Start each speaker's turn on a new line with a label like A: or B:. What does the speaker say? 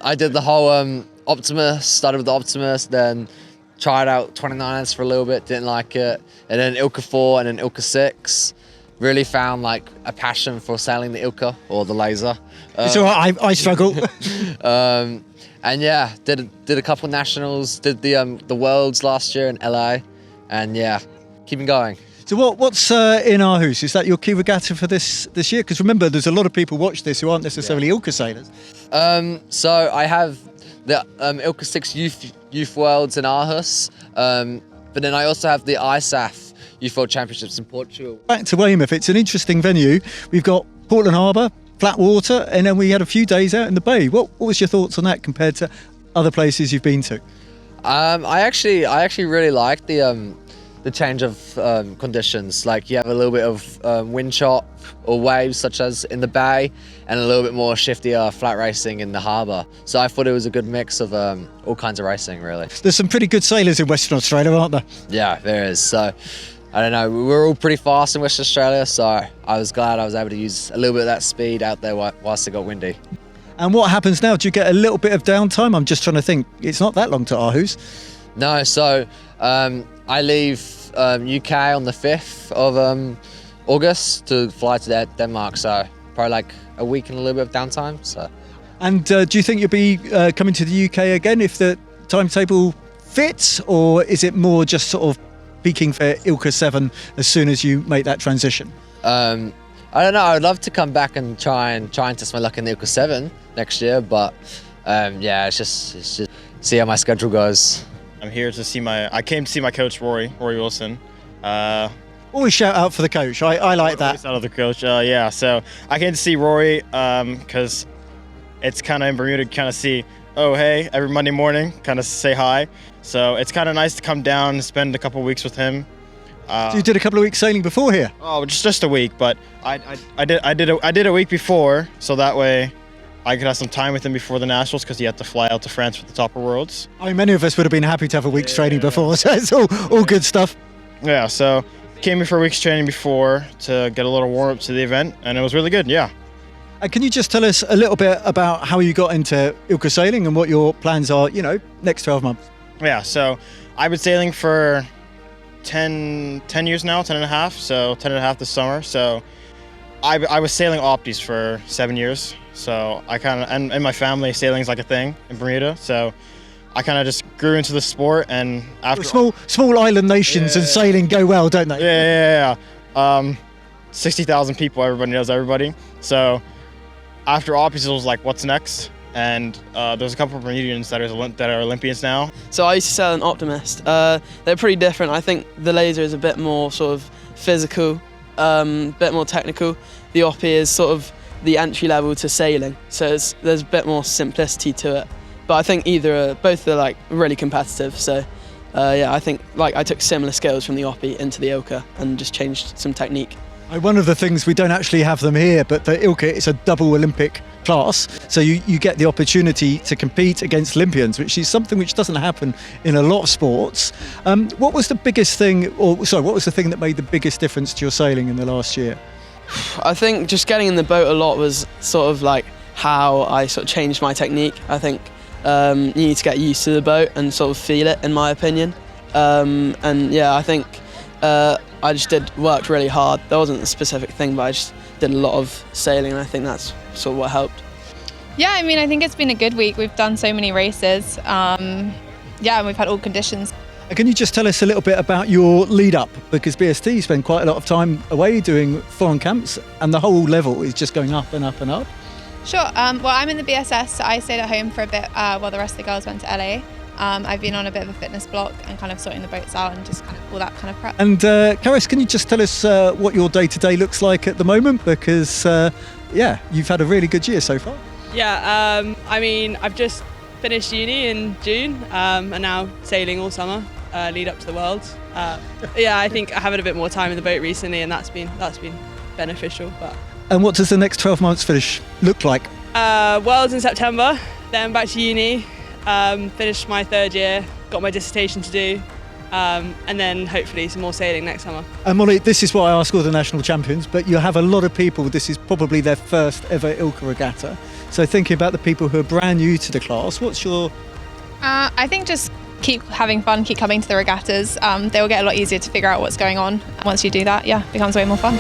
A: I did the whole Optimus, started with the Optimus, then tried out 29ers for a little bit, didn't like it, and then ILCA 4 and then ILCA 6. Really found like a passion for sailing the ILCA or the laser.
B: So I struggle.
A: And yeah, did a couple nationals, did the Worlds last year in LA, and yeah, keeping going.
B: So what's in Aarhus? Is that your key regatta for this year? Because remember, there's a lot of people watch this who aren't necessarily ILCA sailors.
A: So I have the ILCA 6 Youth Worlds in Aarhus, but then I also have the ISAF Youth World Championships in Portugal.
B: Back to Weymouth, it's an interesting venue. We've got Portland Harbour, flat water, and then we had a few days out in the bay. What was your thoughts on that compared to other places you've been to?
A: I actually really like the change of conditions. Like you have a little bit of wind chop or waves, such as in the bay, and a little bit more shiftier flat racing in the harbour. So I thought it was a good mix of all kinds of racing, really.
B: There's some pretty good sailors in Western Australia, aren't there?
A: Yeah, there is. So I don't know, we're all pretty fast in Western Australia, so I was glad I was able to use a little bit of that speed out there whilst it got windy. And
B: what happens now? Do you get a little bit of downtime? I'm just trying to think. It's not that long to Aarhus.
A: No, so I leave UK on the 5th of August to fly to Denmark, so probably like a week and a little bit of downtime. So.
B: And do you think you'll be coming to the UK again if the timetable fits, or is it more just sort of peaking for ILCA 7 as soon as you make that transition?
A: I don't know. I would love to come back and try and test my luck in the ILCA 7 next year, but yeah, it's just see how my schedule goes.
C: I'm here to I came to see my coach, Rory Wilson.
B: Always shout out for the coach. I like that.
C: Shout out the coach. Yeah, so I came to see Rory because it's kind of in Bermuda, kind of see, oh, hey, every Monday morning, kind of say hi. So it's kind of nice to come down and spend a couple of weeks with him.
B: So you did a couple of weeks sailing before here?
C: Oh, just a week, but I did a week before, so that way I could have some time with him before the Nationals, because he had to fly out to France for the Topper Worlds.
B: I mean, many of us would have been happy to have a week's training before, so it's all good stuff.
C: Yeah, so came here for a week's training before to get a little warm-up to the event, and it was really good, yeah.
B: And can you just tell us a little bit about how you got into ILCA sailing and what your plans are, next 12 months?
C: Yeah, so I've been sailing for 10 years now, 10 and a half, so 10 and a half this summer. So I was sailing Optis for 7 years. So I kind of, and my family, sailing's like a thing in Bermuda. So I kind of just grew into the sport, and after
B: small island nations and sailing go well, don't they?
C: Yeah. 60,000 people, everybody knows everybody. So after Optis, it was like, what's next? And there's a couple of Bermudians that are Olympians now.
D: So I used to sail an Optimist. They're pretty different. I think the laser is a bit more sort of physical, a bit more technical. The Oppie is sort of the entry level to sailing, so there's a bit more simplicity to it. But I think both are like really competitive. So yeah, I think like I took similar skills from the Oppie into the ILCA and just changed some technique.
B: One of the things, we don't actually have them here, but the ILCA is a double Olympic class, so you get the opportunity to compete against Olympians, which is something which doesn't happen in a lot of sports. What was the thing that made the biggest difference to your sailing in the last year?
D: I think just getting in the boat a lot was sort of like how I sort of changed my technique. I think you need to get used to the boat and sort of feel it, in my opinion. And yeah, I think I just worked really hard. There wasn't a specific thing, but I just did a lot of sailing, and I think that's sort of what helped.
E: Yeah, I mean, I think it's been a good week. We've done so many races. Yeah, and we've had all conditions.
B: Can you just tell us a little bit about your lead up? Because BST spend quite a lot of time away doing foreign camps, and the whole level is just going up and up and up.
E: Sure. Well, I'm in the BSS, so I stayed at home for a bit while the rest of the girls went to LA. I've been on a bit of a fitness block and kind of sorting the boats out and just kind of all that kind of prep.
B: And Karis, can you just tell us what your day-to-day looks like at the moment? Because yeah, you've had a really good year so far.
F: Yeah, I mean, I've just finished uni in June and now sailing all summer, lead up to the Worlds. Yeah, I think I have had a bit more time in the boat recently, and that's been beneficial. But.
B: And what does the next 12 months finish look like?
F: Worlds in September, then back to uni. Finished my third year, got my dissertation to do, and then hopefully some more sailing next summer.
B: And Molly, this is what I ask all the national champions, but you have a lot of people, this is probably their first ever ILCA regatta. So thinking about the people who are brand new to the class, what's your...
E: I think just keep having fun, keep coming to the regattas. They will get a lot easier to figure out what's going on. Once you do that, yeah, it becomes way more fun.